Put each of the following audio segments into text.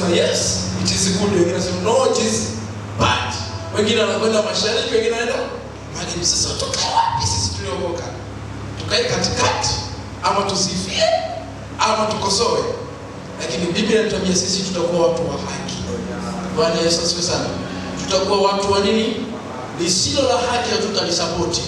wanasema yes it is good, wengine wanasema no it is bad, wengine wanakwenda mashariki, wengine wanaenda magharibi. Sasa tukae wapi sisi tuliokoka? Tukae katikati ama tusifie ama tukosoe? Lakini Biblia inatuambia sisi tutakuwa watu wa haki. Bwana Yesu asifiwe sana. Tutakuwa watu wa nini? Lisilo la haki hatutalisapoti,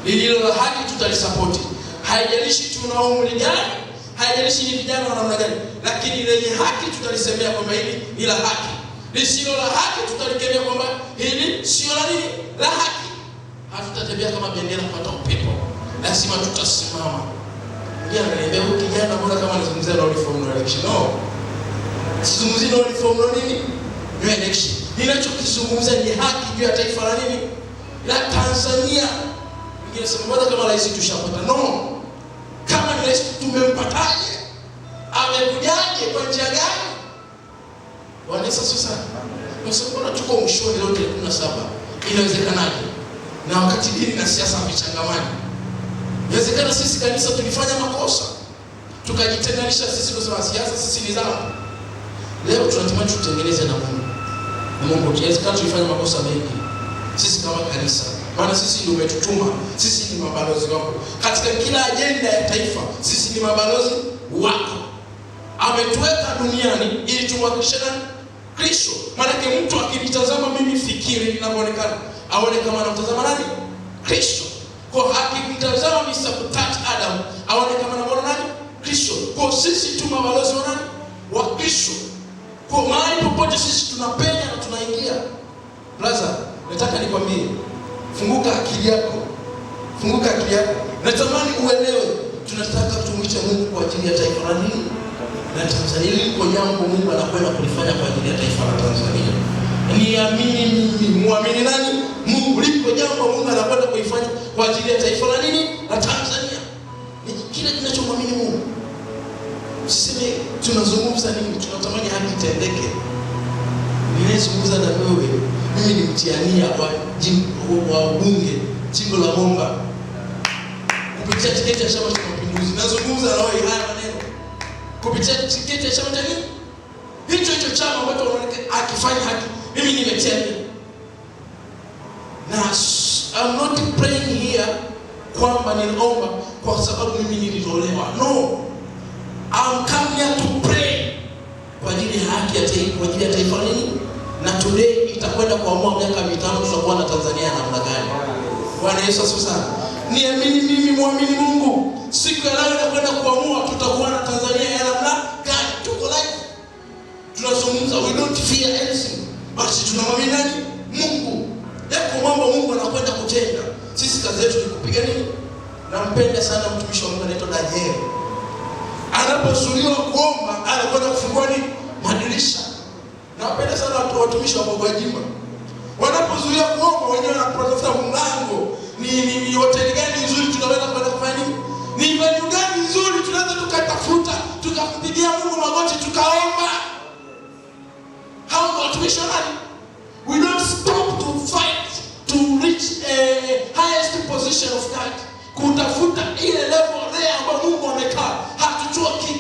lililo la haki tutalisapoti. Haijalishi tuna umri gani, haijalishi ni vijana wa namna gani, lakini lenye haki tutalisemea kwamba hili ni la haki. Lisilo la haki tutalikemea kwamba hili sio la nini? La haki. Hatutatembea kama bendera kupata upepo. Lazima tutasimama. Kijana ananiambia huyu kijana mbona kama anazungumzia no reform no election? No. Sizungumzi no reform no nini? No election. Ninachokizungumza ni haki juu ya taifa la nini? La Tanzania. Wengine sema mbona kama rais tushapata? No. Kama ni rais tumempataje? Amekujaje kwa njia gani? Wanesa sasa. Mbona tuko mwishoni leo 17? Inawezekanaje? Na wakati dini na siasa vichangamani. Inawezekana sisi kanisa tulifanya makosa, tukajitenganisha sisi kwa siasa, sisi ni dhambi. Leo tunatamani tutengeneze na Mungu. Mungu inawezekana tulifanya makosa mengi sisi kama kanisa. Maana sisi ndio umetutuma, sisi ni mabalozi wako. Katika kila agenda ya taifa, sisi ni mabalozi wako. Ametuweka duniani ili tumwakilishe Kristo. Maana mtu akinitazama mimi fikiri ninavyoonekana, aone kama anamtazama nani? Kristo. Kwa akimtazama Mr. Kutat Adam, aone kama anaona nani? Kristo. Kwa sisi tu mabalozi wa nani? Wa Kristo. Kwa mahali popote sisi tunapenya na tunaingia. Brother, nataka nikwambie, funguka akili yako. Funguka akili yako. Natamani uelewe, tunataka tumwiche Mungu kwa ajili ya taifa la nini? Na Tanzania. Liko jambo Mungu anakwenda kulifanya kwa ajili ya taifa la Tanzania. Niamini mimi, muamini nani? Mungu. Liko jambo Mungu anakwenda kuifanya kwa ajili ya taifa la nini? La Tanzania. Ni kile kinachomwamini Mungu. Usiseme tunazungumza nini, tunatamani haki itendeke. Ninazungumza na wewe, mimi ni mtiania wa jimbo wa ubunge, jimbo la Momba. Kupitia tiketi ya Chama cha Mapinduzi. Nazungumza na wewe haya maneno. Kupitia tiketi ya chama cha nini? Hicho chama ambacho wanaonekana akifanya haki. Mimi nimetiania. Na I'm not praying here kwamba ninaomba kwa sababu mimi nilitolewa. No. I'm coming here to pray kwa ajili ya haki ya taifa, kwa ajili ya taifa nini? Na today itakwenda kuamua miaka 5 tutakuwa na Tanzania namna gani. Bwana Yesu asifiwe sana. Niamini mimi, muamini Mungu. Siku ya leo inakwenda kuamua tutakuwa na Tanzania ya namna gani. Tuko live. Tunazungumza, we don't fear anything. Basi tunamwamini nani? Mungu. Yako mambo Mungu anakwenda kutenda. Sisi kazi yetu ni kupiga nini? Nampenda sana mtumishi wa Mungu anaitwa Daniel. Anapozuiliwa kuomba, anakwenda kufungua nini? Madirisha. Napenda sana watumishi wa Mungu wajima. Wanapozuiliwa kuomba, wenyewe wanatafuta mlango. Ni hoteli gani nzuri tunaweza kwenda kufanya nini? Ni venue gani nzuri tunaweza tukatafuta, tukampigia Mungu magoti tukaomba. Hao watumishi nani? We don't stop to fight to reach a highest position of God. Kutafuta ile level there ambayo Mungu amekaa. Hatuchoki.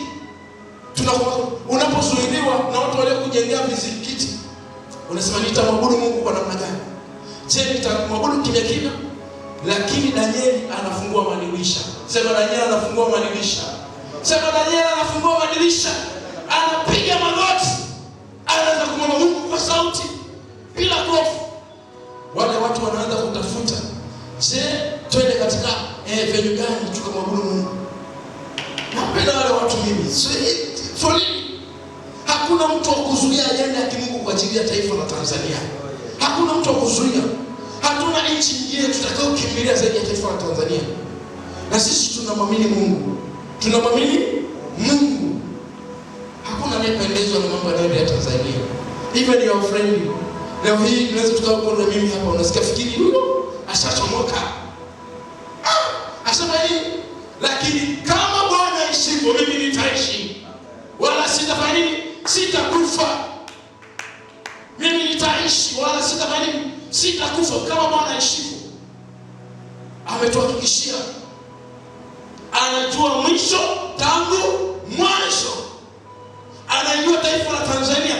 Unapozuiliwa na watu waliokujengea vizikiti, unasema nitamwabudu Mungu kwa namna gani? Je, nitamwabudu kimya kimya? Lakini Danieli anafungua madirisha. Sema Danieli anafungua madirisha. Sema Danieli anafungua madirisha. Anapiga magoti. Anaanza kumwomba Mungu kwa sauti bila hofu. Wale watu wanaanza kutafuta. Je, twende katika venue gani tukamwabudu Mungu? Napenda wale watu mimi. Foleni. Hakuna mtu wa kuzuia ajenda ya Mungu kwa ajili ya taifa la Tanzania. Hakuna mtu wa kuzuia. Hatuna nchi nyingine tutakao kimbilia zaidi ya taifa la Tanzania. Na sisi tunamwamini Mungu. Tunamwamini Mungu. Hakuna anayependezwa na mambo yanayoendelea Tanzania. Even your friend. Leo hii tunaweza tukawa na mimi hapa unasikia fikiri huyo ashachomoka. Asema nini? Lakini kama Bwana aishivyo mimi nitaishi. Wala sitafanya nini? Sitakufa. Mimi nitaishi wala sitafanya nini? Sitakufa kama Bwana aishivyo. Ametuhakikishia. Anajua mwisho tangu mwanzo. Anajua taifa la Tanzania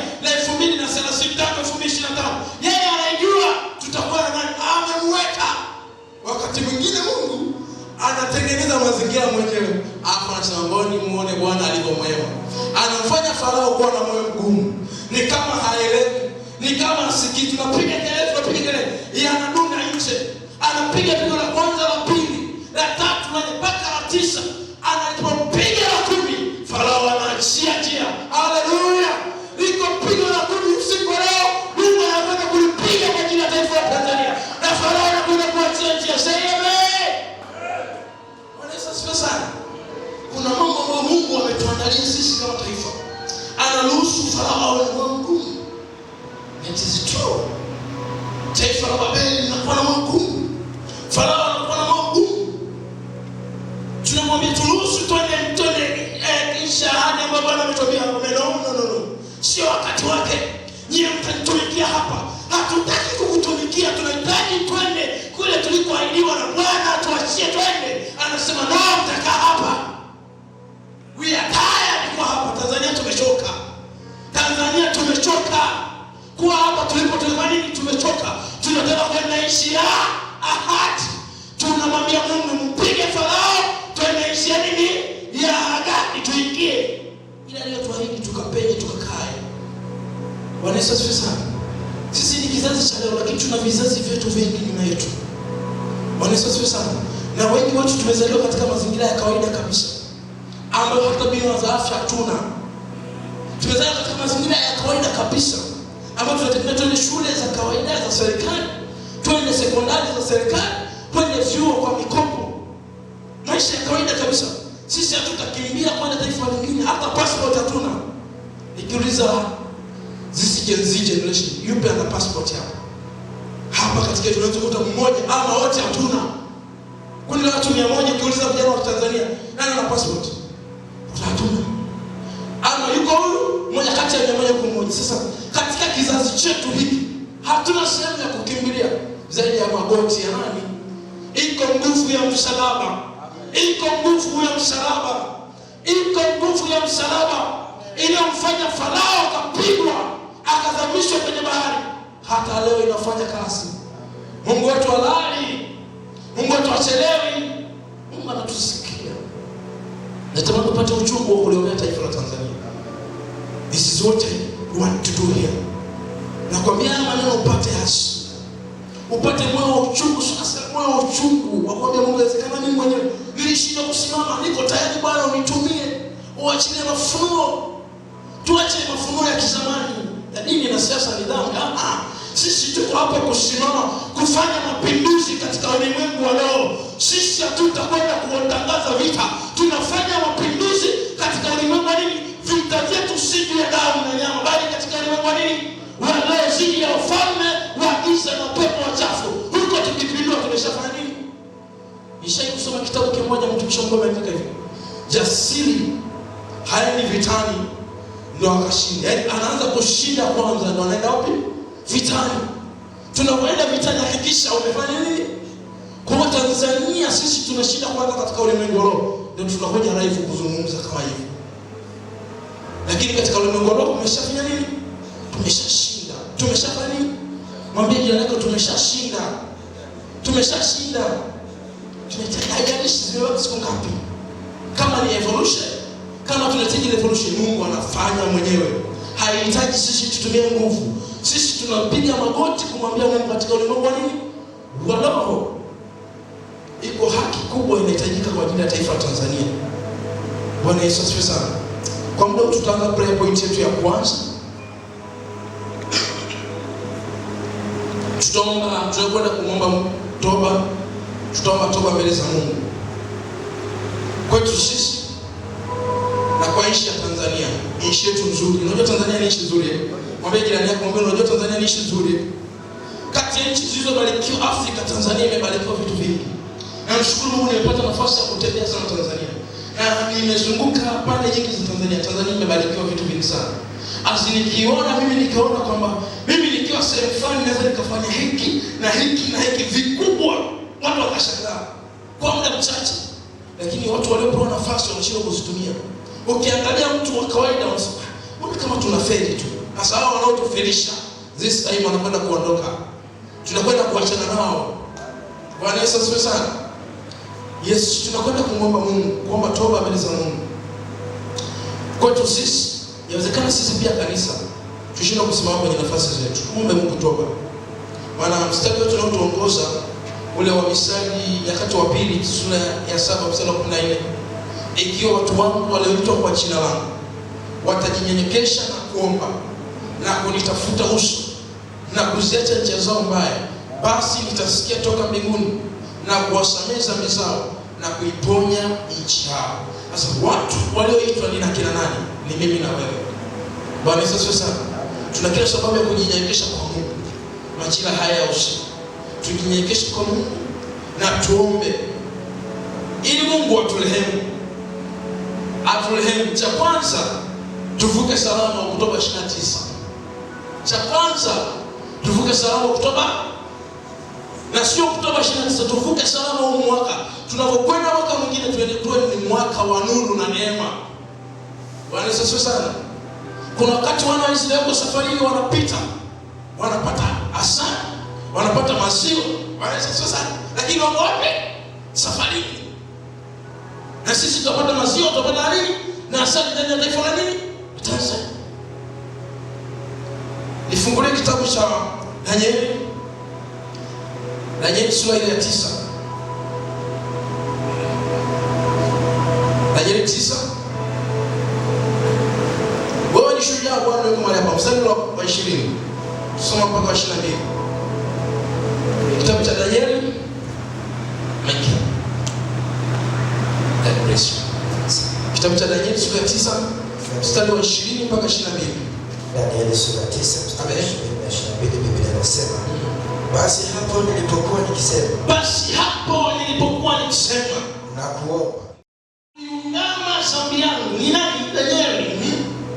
mazingira mwenyewe. Hapo anasema ngoni muone Bwana alivyo mwema. Anamfanya Farao kuwa na moyo mgumu. Ni kama haelewi. Ni kama asikii. Tunapiga kelele. Yanadunda nje. Anapiga pigo la kwanza, la pili, la tatu, na mpaka la 9. Anapopiga la 10, Farao anaachia njia. Haleluya! Liko pigo la 10 usiku leo. Mungu anataka kulipiga kwa ajili ya taifa la Tanzania. Na Farao anakwenda kuachia njia. Sema sana. Kuna mambo ambayo Mungu ametuandalia sisi kama taifa. Anaruhusu Farao awe na nguvu. It is true. Taifa la Babeli linakuwa na nguvu. Farao anakuwa na nguvu. Tunamwambia turuhusu twende kisha hadi ambapo Bwana ametuambia no. Sio wakati wake. Nyie mtanitumikia hapa. Hatutaki kukutumikia, tunahitaji twende kule tulikoahidiwa na Bwana, tuachie twende. Anasema no, mtakaa hapa. We are tired kwa hapa. Tanzania tumechoka. Kwa hapa tulipotaka nini? Tumechoka. Tunataka kwenda nchi ya ahadi. Tunamwambia Mungu mpige Farao, twende nchi ya nini? Ya ahadi tuingie. Ila leo tuahidi tukapenye tukakae. Bwana Yesu asifiwe sana. Sisi ni kizazi cha leo, lakini tuna vizazi vyetu vingi nyuma yetu. Bwana Yesu asifiwe sana. Na wengi wetu tumezaliwa katika mazingira ya kawaida kabisa, ambayo hata bima za afya hatuna. Tumezaliwa katika mazingira ya kawaida kabisa, ambayo tunategemea twende shule za kawaida za serikali, twende sekondari za serikali, twende vyuo kwa mikopo. Maisha ya kawaida kabisa. Sisi hatutakimbia kwenda taifa lingine, hata passport hatuna. Nikiuliza this generation, yupi ana passport hapa katika tunaweza kukuta mmoja ama wote hatuna. Kundi la watu 100 ukiuliza vijana wa Tanzania, nani ana passport? Hatuna. Ama yuko huyu mmoja kati ya 100. Sasa katika kizazi chetu hiki hatuna sehemu ya kukimbilia zaidi ya magoti ya nani? Iko nguvu ya msalaba. Iko nguvu ya msalaba iliyomfanya Farao akapigwa, akazamishwa kwenye bahari. Hata leo inafanya kazi. Mungu wetu halali. Mungu wetu achelewi. Mungu anatusikia. Natamani upate uchungu wa kuliombea taifa la Tanzania. This is what I want to do here. Nakwambia maneno upate hasi. Upate moyo wa uchungu. Sasa moyo wa uchungu wa kuambia Mungu, inawezekana mimi mwenyewe nilishinda kusimama, niko tayari Bwana unitumie. Uachilie mafunuo. Tuache mafunuo ya kizamani ya dini na siasa, nidhamu. Sisi tuko hapa kusimama kufanya mapinduzi katika ulimwengu wa leo. Sisi hatutakwenda kutangaza vita. Tunafanya mapinduzi katika ulimwengu wa nini? Vita vyetu si ya damu na nyama, bali katika ulimwengu wa nini? Wa leo zidi ya ufalme wa giza na pepo wachafu. Huko tukipindua tumeshafanya nini? Nishawahi kusoma kitabu kimoja, mtumishi wa Mungu ameandika hivi: jasiri haendi vitani ndio akashinda. Yaani anaanza kushinda kwanza ndio anaenda wapi? Vitani. Tunapoenda vitani hakikisha umefanya nini? Kwa Tanzania sisi tunashinda kwanza katika ulimwengu wa roho, ndio tunakuja live kuzungumza kama hivi. Lakini katika ulimwengu wa roho tumeshafanya nini? Tumeshashinda. Tumeshafanya nini? Mwambie jirani yako tumeshashinda. Tunahitaji haijalishi zimebaki siku ngapi. Kama ni evolution, kama tunahitaji revolution, Mungu anafanya mwenyewe. Haihitaji sisi tutumie nguvu. Sisi tunapiga magoti kumwambia Mungu katika ulimwengu wa nini? Wa roho. Iko haki kubwa inahitajika kwa ajili ya taifa la Tanzania. Bwana Yesu asifiwe sana. Kwa muda tutaanza prayer point yetu ya kwanza. Tutakwenda kumwomba toba. Tutaomba toba mbele za Mungu. Kwetu sisi na kwa nchi ya Tanzania, nchi yetu nzuri. Unajua Tanzania ni nchi nzuri. Mwambie jirani yako, mwambie unajua Tanzania ni nchi nzuri. Kati ya nchi zilizobarikiwa Afrika, Tanzania imebarikiwa vitu vingi. Na nashukuru Mungu nimepata nafasi ya kutembea sana Tanzania. Na nimezunguka pande nyingi za Tanzania. Tanzania imebarikiwa vitu vingi sana. Nikiona kwamba mimi nikiwa sehemu fulani naweza nikafanya hiki na hiki vikubwa, watu wakashangaa kwa muda mchache. Lakini watu waliopewa nafasi wanashindwa kuzitumia. Ukiangalia mtu wa kawaida unasema, mbona kama tunafeli tu? Hasa hao wanaotufelisha, this time wanakwenda kuondoka. Tunakwenda kuachana nao. Bwana Yesu asifiwe sana. Yes, tunakwenda kumwomba Mungu, kuomba toba mbele za Mungu. Kwetu sisi, inawezekana sisi pia kanisa tushindwe kusimama kwenye nafasi zetu. Muombe Mungu toba. Maana mstari wetu unaotuongoza ule wa Misali Nyakati wa Pili sura ya 7 mstari wa 14, ikiwa watu wangu walioitwa kwa jina langu watajinyenyekesha na kuomba na kunitafuta uso na kuziacha njia zao mbaya, basi nitasikia toka mbinguni na kuwasamehe dhambi zao na kuiponya nchi yao. Sasa watu walioitwa ni kina nani? Ni mimi na wewe. Bwana Yesu asifiwe sana. Tuna kila sababu ya kujinyenyekesha kwa Mungu majira haya ya usiku. Tujinyenyekeshe kwa Mungu na tuombe ili Mungu aturehemu. Aturehemu. Cha kwanza tuvuke salama Oktoba 29. Cha kwanza tuvuke salama Oktoba, na sio Oktoba 29, tuvuke salama huu mwaka. Tunapokwenda mwaka mwingine tuwe ni mwaka wa nuru na neema. Bwana Yesu asifiwe sana. Kuna wakati wana wa Israeli kwa safari wanapita, wanapata asali, wanapata maziwa. Bwana Yesu asifiwe sana. Lakini wako wapi? Safari. Na sisi tutapata maziwa, tutapata nini? Na asali ndani ya taifa la nini? Tanzania. Nifungulie kitabu cha Danieli sura ya 9. Danieli 9. Wewe ni shujaa Bwana yuko mahali hapa. Mstari wa 20. Tusoma mpaka 22. Kitabu cha Danieli. Kitabu cha Danieli sura ya 9 mstari wa 20 mpaka 22. Danieli sura 9 mstari wa 20 na 22, Biblia inasema, basi hapo nilipokuwa nikisema na kuomba, niungama dhambi yangu. Ni nani? Danieli.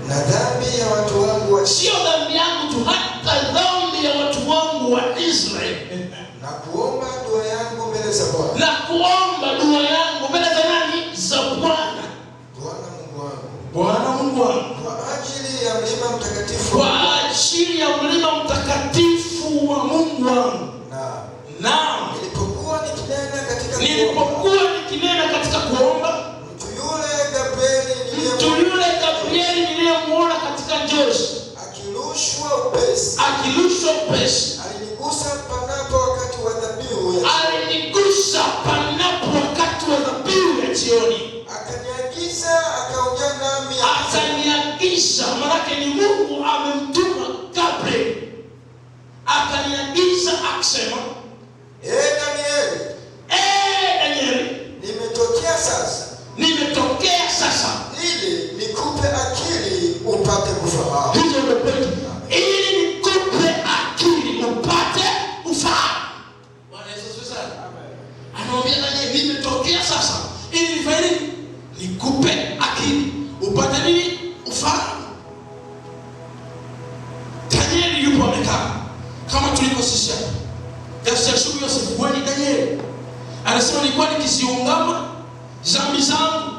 Na dhambi ya watu wangu sio dhambi yangu tu, hata dhambi ya watu wangu wa Israeli. Na kuomba dua yangu mbele za Bwana. Na kuomba dua yangu mbele za nani? Za Bwana. Bwana Mungu wangu. Kwa ajili ya mlima mtakatifu. Kwa ajili ya mlima mtakatifu wa Mungu wangu. Naam. Nilipokuwa nikinena katika kuomba, mtu yule Gabrieli niliyemuona katika njozi akirushwa upesi alinigusa panapo wakati wa dhabihu ya jioni. Akaniagiza, maana ni Mungu amemtuma Gabriel. Akaniagiza akisema, Danieli, nimetokea sasa ili nikupe akili upate kufahamu. Hizo ndio kweli. Ili nikupe akili upate kufahamu. Bwana Yesu asifiwe sana. Anaambia Danieli, nimetokea sasa ili nifanye nini? Nikupe akili upate nini? Ufahamu. Danieli yupo amekaa kama tuliko sisi hapa. Yashuku Yosefu wani Danieli anasema, nilikuwa nikiziungama dhambi zangu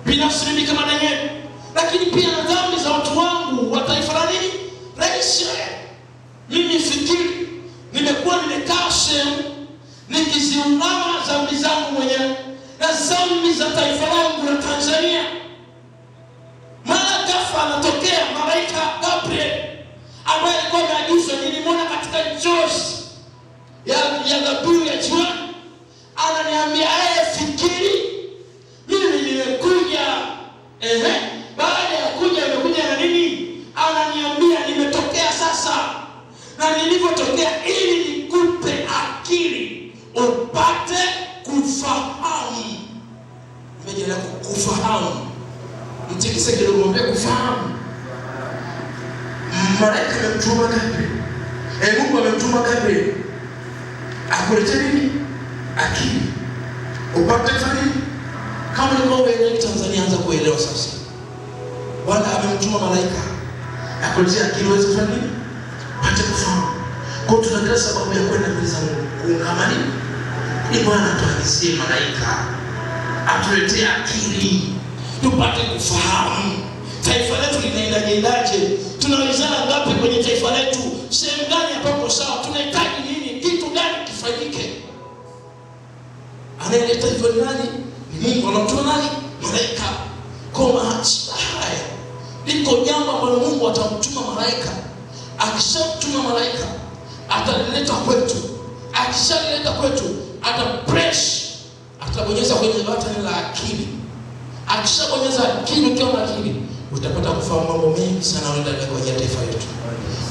binafsi mimi kama Danieli, lakini pia na dhambi za watu wangu wa taifa la nini? La Israeli. Mimi fikiri nimekuwa nimekaa sehemu nikiziungama dhambi zangu mwenyewe na dhambi za taifa langu la Tanzania. Mara ghafla anatokea malaika Gabriel ambaye alikuwa ameagizwa, nilimwona katika njozi ya dhabihu ya jioni. Ananiambia, fikiri mimi nimekuja. Baada ya kuja nimekuja na nini? Ananiambia nimetokea sasa, na nilipotokea ili nikupe akili upate kufahamu. Nimejana kufahamu. Mtikise kidogo mwambie kufahamu. Malaika amemtuma Gabriel. Mungu amemtuma Gabriel akulete nini? Akili upate nini? Kama ni wewe Tanzania, anza kuelewa sasa. Bwana amemtuma malaika akulete akili uweze kufanya nini? Pate kufahamu. Kwa hiyo tunataka sababu ya kwenda mbele za Mungu kuungama nini? Ni Bwana atuagizie malaika atuletee akili tupate kufahamu taifa letu linaendaje. Tunawezana ngapi kwenye taifa letu? Sehemu gani hapo sawa? Tunahitaji nini? Kitu gani kifanyike? Anayeleta hivyo ni nani? Ni Mungu. Anamtuma nani? Malaika. Kwa maana haya liko jambo ambalo Mungu atamtuma malaika. Akishamtuma malaika atalileta kwetu. Akishalileta kwetu atapress, atabonyeza kwenye button la akili. Akishabonyeza akili, ukiwa na akili utapata kufahamu mambo mengi sana yanayoendelea kwa taifa letu.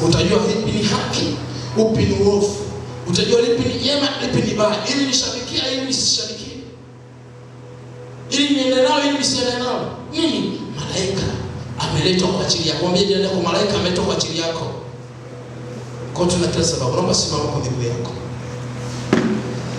Utajua lipi ni haki, upi ni uovu. Utajua lipi ni jema, lipi ni baya. Ili nishabikia, ili nisishabikie. Ili niende nao, ili nisiende nao. Nini? Malaika ameletwa kwa ajili yako. Mwambie jirani yako, malaika ameletwa kwa ajili yako. Kwa tuna kila sababu. Naomba simama kwa miguu yako.